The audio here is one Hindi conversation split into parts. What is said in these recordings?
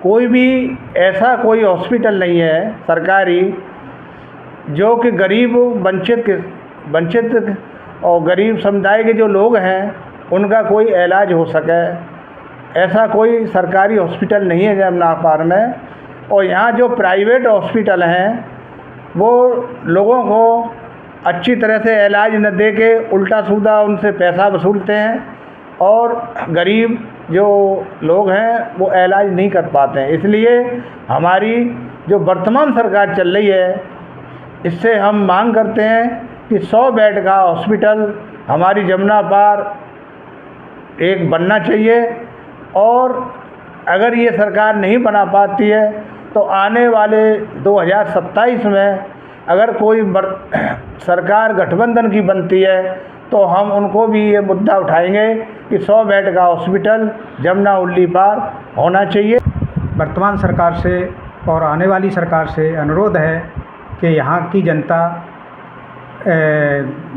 कोई भी ऐसा कोई हॉस्पिटल नहीं है सरकारी जो कि गरीब वंचित और गरीब समुदाय के जो लोग हैं उनका कोई इलाज हो सके। ऐसा कोई सरकारी हॉस्पिटल नहीं है जमुना पार में। और यहाँ जो प्राइवेट हॉस्पिटल हैं वो लोगों को अच्छी तरह से इलाज न दे के उल्टा सीधा उनसे पैसा वसूलते हैं और गरीब जो लोग हैं वो इलाज नहीं कर पाते हैं। इसलिए हमारी जो वर्तमान सरकार चल रही है इससे हम मांग करते हैं कि 100 बेड का हॉस्पिटल हमारी जमुना पार एक बनना चाहिए। और अगर ये सरकार नहीं बना पाती है तो आने वाले 2027 में अगर कोई सरकार गठबंधन की बनती है तो हम उनको भी ये मुद्दा उठाएंगे कि 100 बेड का हॉस्पिटल जमुना उल्ली पार होना चाहिए। वर्तमान सरकार से और आने वाली सरकार से अनुरोध है कि यहाँ की जनता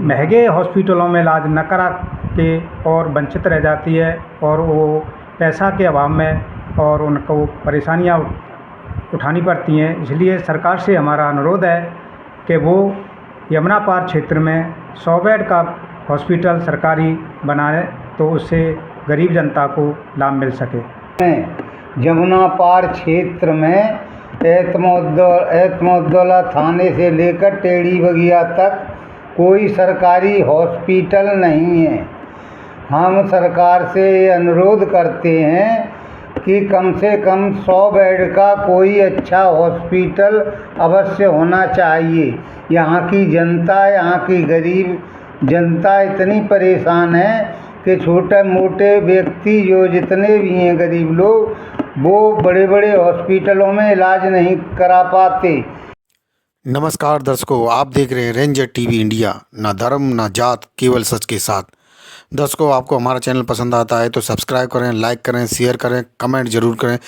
महंगे हॉस्पिटलों में इलाज न करा के और वंचित रह जाती है और वो पैसा के अभाव में और उनको परेशानियाँ उठानी पड़ती हैं। इसलिए सरकार से हमारा अनुरोध है कि वो यमुना पार क्षेत्र में 100 बेड का हॉस्पिटल सरकारी बनाए तो उससे गरीब जनता को लाभ मिल सके। जमुना पार क्षेत्र में एतमउद्दौला थाने से लेकर टेढ़ी बगिया तक कोई सरकारी हॉस्पिटल नहीं है। हम सरकार से अनुरोध करते हैं कि कम से कम 100 बेड का कोई अच्छा हॉस्पिटल अवश्य होना चाहिए। यहाँ की गरीब जनता इतनी परेशान है कि छोटे मोटे व्यक्ति जो जितने भी हैं गरीब लोग वो बड़े बड़े हॉस्पिटलों में इलाज नहीं करा पाते। नमस्कार दर्शकों, आप देख रहे हैं रेंजर टीवी इंडिया। ना धर्म ना जात, केवल सच के साथ। दर्शकों, आपको हमारा चैनल पसंद आता है तो सब्सक्राइब करें, लाइक करें, शेयर करें, कमेंट जरूर करें।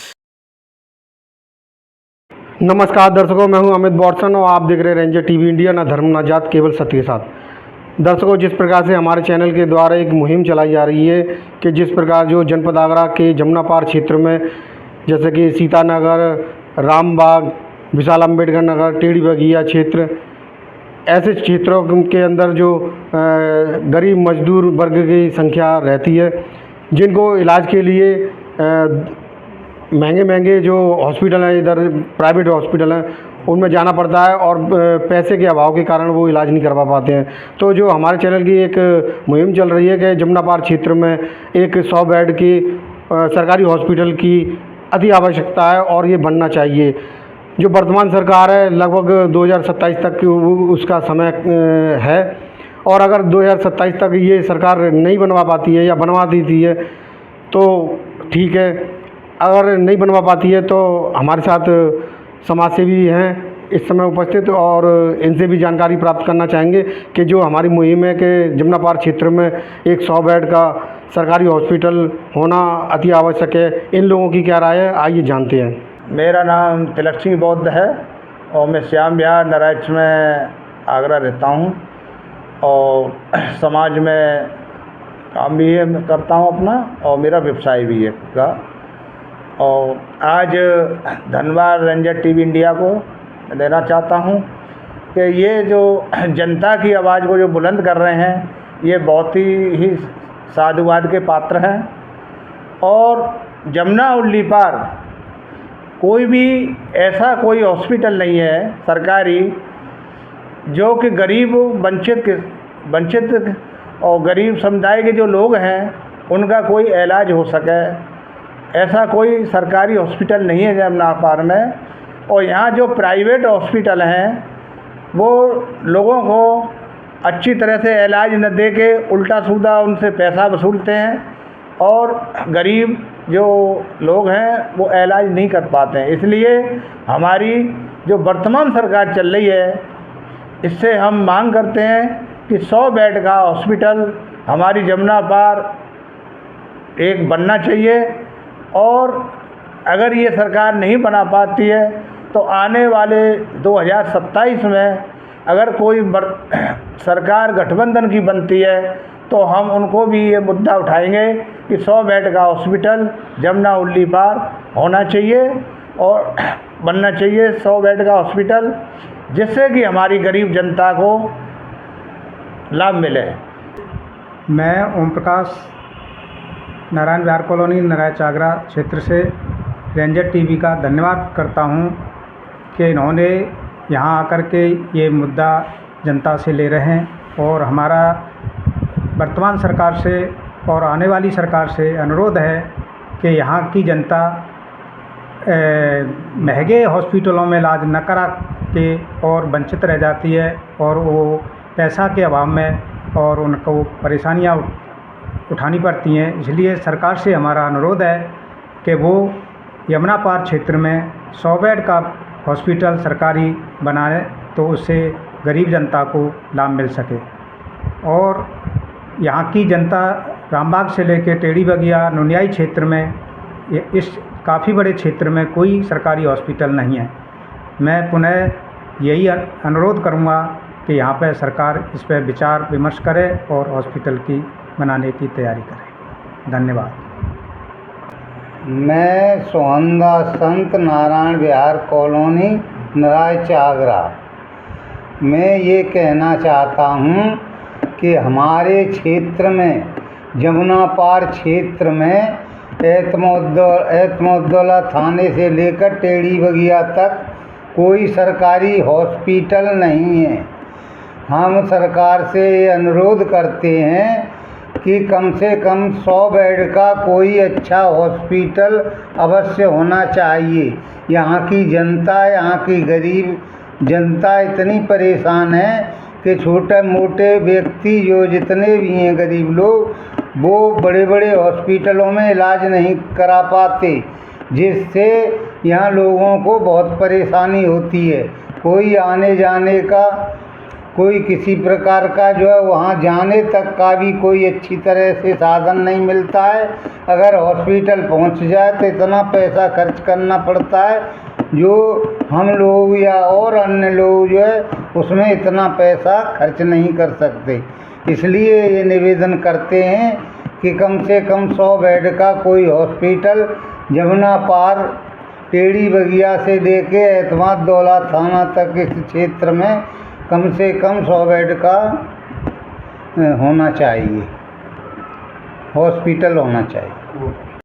नमस्कार दर्शकों, मैं हूं अमित बॉर्सन और आप देख रहे हैं रेंजर टीवी इंडिया। ना धर्म ना जात, केवल सत्य के साथ। दर्शकों, जिस प्रकार से हमारे चैनल के द्वारा एक मुहिम चलाई जा रही है कि जिस प्रकार जो जनपद आगरा के जमुना पार क्षेत्र में जैसे कि सीतानगर, रामबाग, विशाल अम्बेडकर नगर, टेढ़ी बगिया क्षेत्र, ऐसे क्षेत्रों के अंदर जो गरीब मजदूर वर्ग की संख्या रहती है जिनको इलाज के लिए महंगे जो हॉस्पिटल हैं, इधर प्राइवेट हॉस्पिटल हैं, उनमें जाना पड़ता है और पैसे के अभाव के कारण वो इलाज नहीं करवा पाते हैं। तो जो हमारे चैनल की एक मुहिम चल रही है कि जमुना पार क्षेत्र में एक 100 बेड की सरकारी हॉस्पिटल की अति आवश्यकता है और ये बनना चाहिए। जो वर्तमान सरकार है लगभग 2027 तक उसका समय है और अगर 2027 तक ये सरकार नहीं बनवा पाती है या बनवा देती है तो ठीक है, अगर नहीं बनवा पाती है तो हमारे साथ समाज सेवी हैं इस समय उपस्थित और इनसे भी जानकारी प्राप्त करना चाहेंगे कि जो हमारी मुहिम है कि जमुना पार क्षेत्र में एक 100 बेड का सरकारी हॉस्पिटल होना अति आवश्यक है। इन लोगों की क्या राय है, आइए जानते हैं। मेरा नाम तिलक सिंह बौद्ध है और मैं श्याम विहार नराइच में आगरा रहता हूँ और समाज में काम भी करता हूँ अपना और मेरा व्यवसाय भी है का। और आज धन्यवाद रेंजर टीवी इंडिया को देना चाहता हूँ कि ये जो जनता की आवाज़ को जो बुलंद कर रहे हैं ये बहुत ही साधुवाद के पात्र हैं। और जमुना उल्ली पार कोई भी ऐसा कोई हॉस्पिटल नहीं है सरकारी जो कि गरीब वंचित और गरीब समुदाय के जो लोग हैं उनका कोई इलाज हो सके। ऐसा कोई सरकारी हॉस्पिटल नहीं है जमुना पार में। और यहाँ जो प्राइवेट हॉस्पिटल हैं वो लोगों को अच्छी तरह से इलाज न दे के उल्टा सीधा उनसे पैसा वसूलते हैं और गरीब जो लोग हैं वो इलाज नहीं कर पाते हैं। इसलिए हमारी जो वर्तमान सरकार चल रही है इससे हम मांग करते हैं कि 100 बेड का हॉस्पिटल हमारी जमुना पार एक बनना चाहिए। और अगर ये सरकार नहीं बना पाती है तो आने वाले 2027 में अगर कोई सरकार गठबंधन की बनती है तो हम उनको भी ये मुद्दा उठाएंगे कि 100 बेड का हॉस्पिटल जमुना उल्ली पार होना चाहिए और बनना चाहिए 100 बेड का हॉस्पिटल, जिससे कि हमारी गरीब जनता को लाभ मिले। मैं ओम प्रकाश नारायण विहार कॉलोनी नारायण चागरा क्षेत्र से रेंजर टीवी का धन्यवाद करता हूं कि इन्होंने यहां आकर के ये मुद्दा जनता से ले रहे हैं और हमारा वर्तमान सरकार से और आने वाली सरकार से अनुरोध है कि यहाँ की जनता महंगे हॉस्पिटलों में इलाज न करा के और वंचित रह जाती है और वो पैसा के अभाव में और उनको परेशानियाँ उठानी पड़ती हैं। इसलिए सरकार से हमारा अनुरोध है कि वो यमुना पार क्षेत्र में 100 बेड का हॉस्पिटल सरकारी बनाए तो उससे गरीब जनता को लाभ मिल सके। और यहाँ की जनता रामबाग से लेकर टेढ़ी बगिया नुनियाई क्षेत्र में इस काफ़ी बड़े क्षेत्र में कोई सरकारी हॉस्पिटल नहीं है। मैं पुनः यही अनुरोध करूँगा कि यहाँ पर सरकार इस पर विचार विमर्श करे और हॉस्पिटल की बनाने की तैयारी करे। धन्यवाद। मैं सोहंदा संत नारायण विहार कॉलोनी नारायण चागरा मैं ये कहना चाहता हूँ कि हमारे क्षेत्र में जमुना पार क्षेत्र में एतमुद्दौला थाने से लेकर टेढ़ी बगिया तक कोई सरकारी हॉस्पिटल नहीं है। हम सरकार से ये अनुरोध करते हैं कि कम से कम 100 बेड का कोई अच्छा हॉस्पिटल अवश्य होना चाहिए। यहाँ की जनता, यहाँ की गरीब जनता इतनी परेशान है कि छोटे मोटे व्यक्ति जो जितने भी हैं गरीब लोग, वो बड़े बड़े हॉस्पिटलों में इलाज नहीं करा पाते, जिससे यहाँ लोगों को बहुत परेशानी होती है। कोई आने जाने का, कोई किसी प्रकार का जो है वहाँ जाने तक का भी कोई अच्छी तरह से साधन नहीं मिलता है। अगर हॉस्पिटल पहुँच जाए तो इतना पैसा खर्च करना पड़ता है जो हम लोग या और अन्य लोग जो है उसमें इतना पैसा खर्च नहीं कर सकते। इसलिए ये निवेदन करते हैं कि कम से कम 100 बेड का कोई हॉस्पिटल जमुना पार टेढ़ी बगिया से लेके एतमुद्दौला थाना तक इस क्षेत्र में कम से कम 100 बेड का होना चाहिए, हॉस्पिटल होना चाहिए।